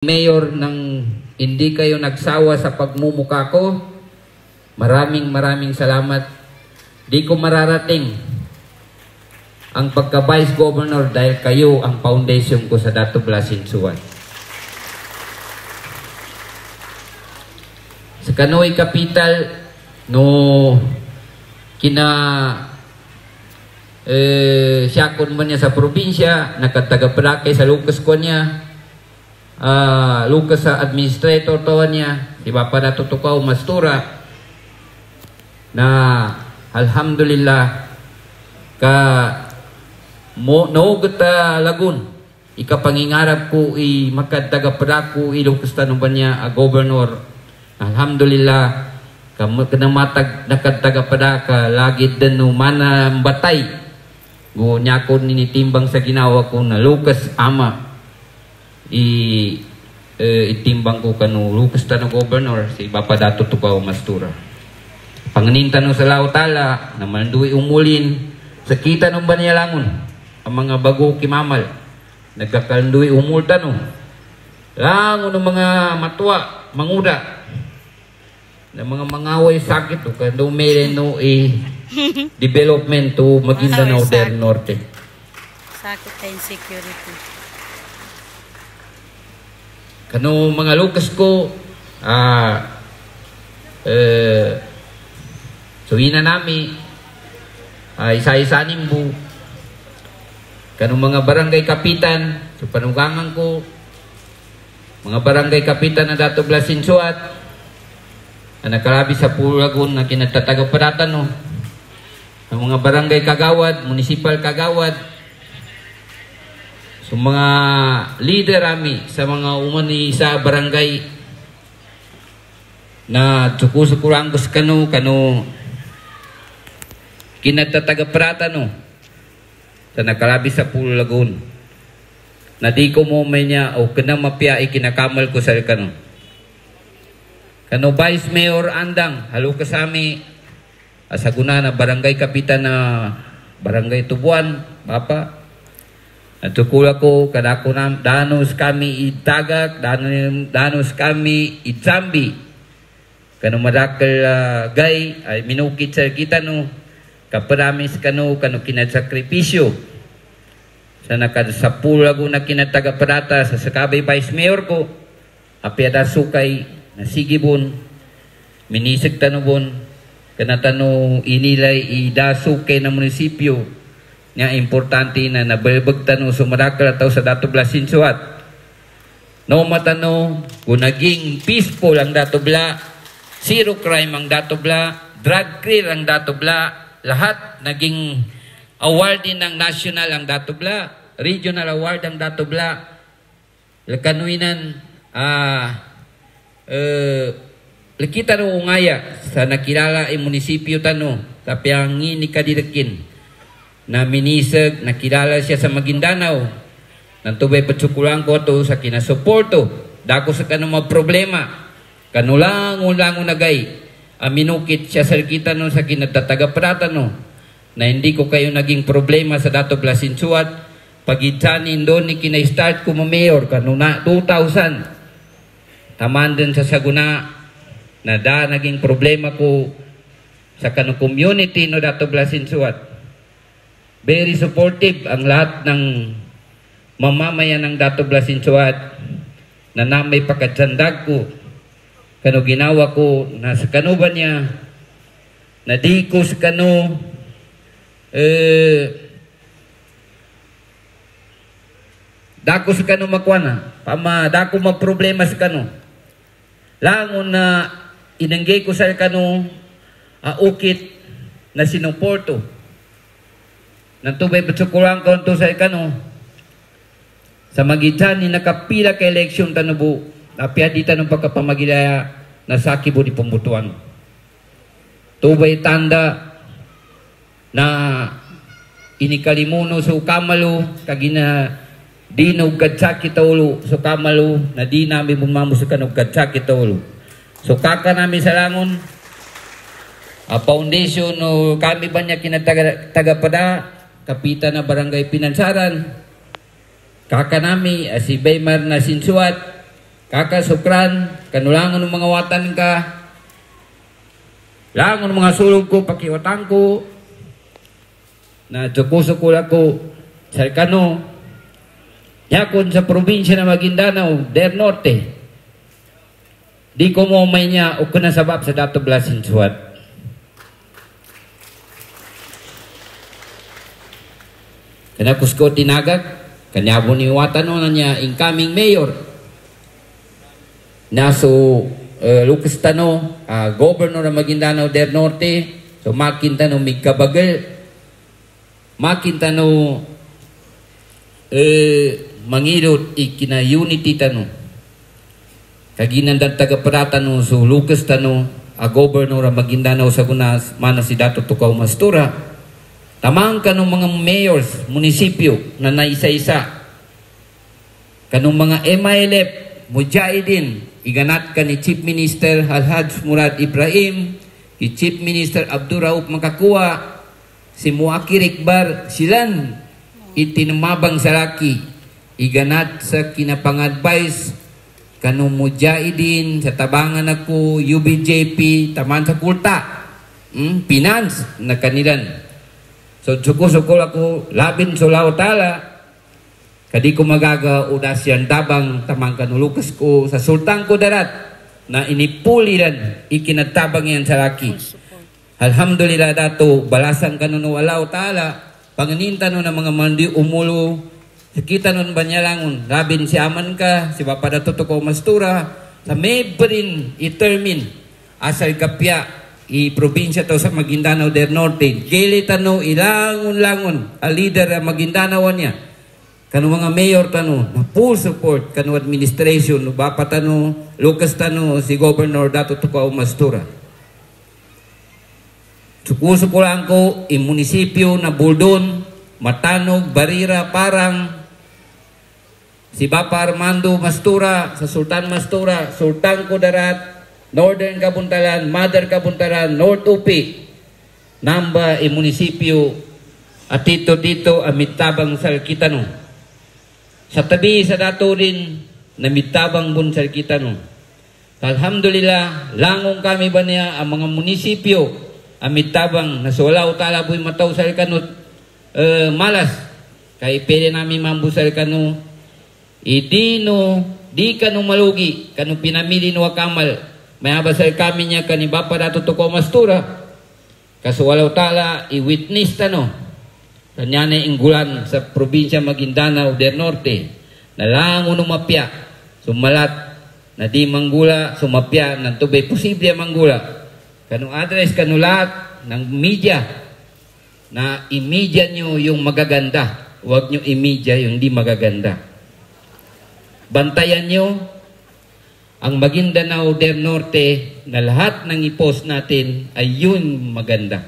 Mayor ng hindi kayo nagsawa sa pagmumukha ko, maraming salamat. Di ko mararating ang pagka-Vice Governor dahil kayo ang foundation ko sa Dato Blasinsuan. Sa Kanoy Capital, no siyakon man niya sa probinsya, nakatagapalaki sa Lucas ko niya, Lucas sa administrator to niya, di ba para tutukaw mastura na alhamdulillah ka naugot lagun ikapangingarap ko makadagapada ko Lucas tanong ba niya governor. Alhamdulillah kanamatag nakadagapada ka lagi din no mana batay gunya ko ninitimbang sa ginawa ko na Lucas ama itimbang ko kanu Lucas tanong governor si Bapa Dato Tukaw Mastura. Panganin tanong sa lautala na manduwi umulin sa kita ng Banyalangon ang mga bago kimamal nagkakanduwi umul tanong langon ng mga matwa manguda na mga mangaway sakit o kando meron no development to Maguindanao del Norte sakit na insecurity. Kano mga Lucas ko, suwina nami, isa-isa nimbo. Kano mga barangay kapitan, so panugangan ko, mga barangay kapitan na Dato Blasinsuan, na nakarabi sa Pulagon na kinatataga-paratan, no? Ang mga barangay kagawad, municipal kagawad, so mga leader ami sa mga umani sa barangay na sukurangos kano kinatataga-parata no sa nakarabi sa Pulagon na di ko mo may niya o kanang mapia ikinakamal ko sa kano Vice Mayor Andang halo kasami asaguna na barangay kapitan na barangay Tubuan Bapa at tukula ko kadako na danos kami itagak danos kami itsambi kano madakal gay ay minukit sa kita no kaparamis kano kinasakripisyo sa nakasapula ko na kinatagaparata sa sakabay Vice Mayor ko apiada sukay na sigibon minisig tanubon kanatano inilay idasukay na munisipyo nga importante na nabebagtan o sumarakal ataw sa Dato Blasinsuan. No matano, kung naging peaceful ang Dato Bla, zero crime ang Dato Bla, drug free ang Dato Bla, lahat naging award din ng national ang Dato Bla, regional award ang Dato Bla. Lakanuinan, lakita no ungaya sa nakilala ang munisipyo tano, tapi ang ini kadirakin na minisag, nakilala siya sa Maguindanao. Nantubay patsukulang ko to sa kinasuporto. Dako sa kanong mga problema. Kanulangon nagay. Aminukit siya sa kita no sa kinatataga-parata no. Na hindi ko kayo naging problema sa Dato Blasinsuan. Pagidsanin doon ni kina-start ko mayor kanuna 2000. Taman din sa saguna na naging problema ko sa kanong community no Dato Blasinsuan. Very supportive ang lahat ng mamamayan ng Dato Blasinsuan na namay pakatsandag ko kano ginawa ko na sa kano ba niya na di ko sa kano dako sa kano makwana dako magproblema sa kano langon na inanggay ko sa kano ukit na sinuporto nantubay patsukurang konto sa ikano sa magitan ni nakapila ka eleksyon tanubo napia di tanong pagkapamagilaya na sakibo di pembutuan tubay tanda na inikalimuno sa ukamalo kagina di na ugadsak itaulo sa ukamalo na di namin bumamo sa kanong ugadsak itaulo so kaka namin sa langon foundation no kami ba niya kinatagapada kapitan na barangay Pinansaran, kakanami, si Baymar na Sinsuat, kakasukran, kanulangon ng mga watan ka, langon mga sulog ko, pakiwatan ko, na tsukusukul ako sa kano, yakon sa probinsya na Maguindanao, der Norte. Di ko mo may niya o kunasabab sa dato blasin suwat. Kaya kusko tinagag, kanya po niwatan na niya incoming mayor. Naso Lucas Tano, governor ng Maguindanao del Norte, so makinta no migkabagal, makinta no mangirot ikina unity tano. Kaginandang taga-parata no so Lucas Tano, governor ng Maguindanao sa kunas, mana si Dato Tukaw Mastura. Tamang kanong mga mayors, munisipyo na naisa-isa. Kanong mga MILF, mujahidin, iganat ka ni Chief Minister Alhaj Murad Ibrahim, ni Chief Minister Abdul Rauf Makakuwa, si Muakir Iqbar, silan itinumabang sa laki, iganat sa kinapang-advise, kanong mujahidin, sa tabangan ako, UBJP, taman sa kulta, finance na kanilan. So, suko-suko ako, labin sulaw tala, kadi ko magaga udas yan tabang tamang kanulukas ko sa sultan ko darat na inipuliran ikinatabang yan sa laki. Alhamdulillah dato, balasan kanunu alaw tala, panganinta no ng mga mandi umulo, kita nun banyalangon, labin si aman ka, si Bapa Dato Tukaw Mastura, sa mebrin itermin, asal kapya, i-probinsya to sa Maguindanao del Norte, gili tano, ilangon-langon, a leader ng Maguindanao niya, kanu mga mayor tano, na full support, kanu administration, no Bapa tano, Lucas Tano, si Governor Dato Tukaw Mastura. Sukuso ko lang ko, in munisipyo na Buldon, Matanog, Barira, Parang, si Bapa Armando Mastura, sa Sultan Mastura, Sultan Kudarat, Northern Kabuntalan, Mother Kabuntalan, North Upi, Namba, munisipyo, at dito amitabang Salkitano. Sa tabi sa dato rin, namitabang bun Salkitano. Alhamdulillah, langong kami ba niya ang mga munisipyo, amitabang, nasulaw tala po'y mataw Salkano, malas, kay pwede namin mambu Salkano, idino, di kanong malugi, kanong pinamili no Kamal, may abasal kami niya kani Bapa Dato Tukaw Mastura. Kaswalaw tala, i-witness tano. Kanya na inggulan sa probinsya Maguindanao del Norte. Nalango no mapya. Sumalat na di manggula, sumapya, ng tubay posible manggula. Kanong address, kanulat ng media na i-media nyo yung magaganda. Huwag nyo i-media yung di magaganda. Bantayan nyo ang Maguindanao del Norte na lahat ng i-post natin ay yun maganda.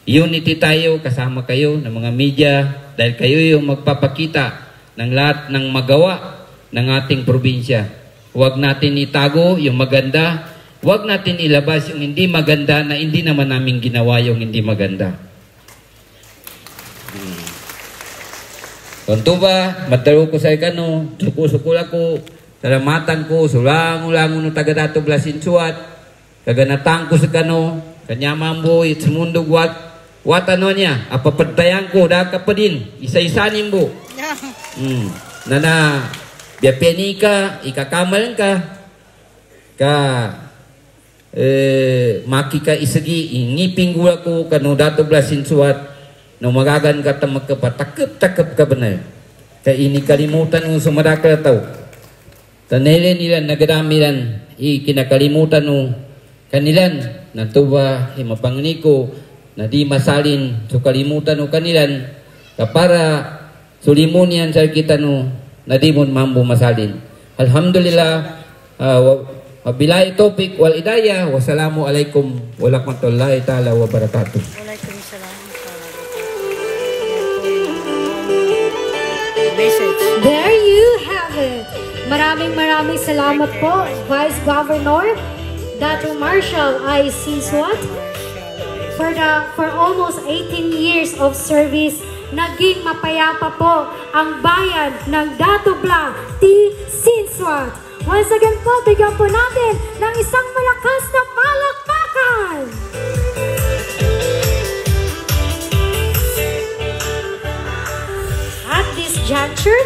Unity tayo, kasama kayo ng mga media dahil kayo yung magpapakita ng lahat ng magawa ng ating probinsya. Huwag natin itago yung maganda, huwag natin ilabas yung hindi maganda na hindi naman namin ginawa yung hindi maganda. Konto ba, matalo ko sa ikano, suko-sukul ako, salamatan ko, sulango-lango no taga Dato Blasin Suat, kaganatang ko sa kano, kanya mambo, it's mundo what ano niya, apapagtayan ko, daka pa din, isa-isanin mo. Na, biyapeni ka, ikakamal ka, maki ka isagi, ingiping gula ko, kano Dato Blasin Suat, no magagan ka ta magkapatakap-takap ka ba na, kaya inikalimutan mo sumadakal tao. Tanele nila nagadamilan kinakalimutan no kanilan natuwa himapangniko na di masalin so kalimutan no kanilan kapara sulimonian sa kita no na di mon mambo masalin. Alhamdulillah, wabillahi taufiq wal hidayah, wassalamu alaikum warahmatullahi taala wabarakatuh. Waalaikumsalam. There you have it. Maraming salamat po, Vice Governor Dato Marshall I.C. Suat, for almost 18 years of service. Naging mapayapa po ang bayan ng Dato Bla T. Sinsuat. Once again po, bigyan po natin ng isang malakas na palakpakan. At this juncture,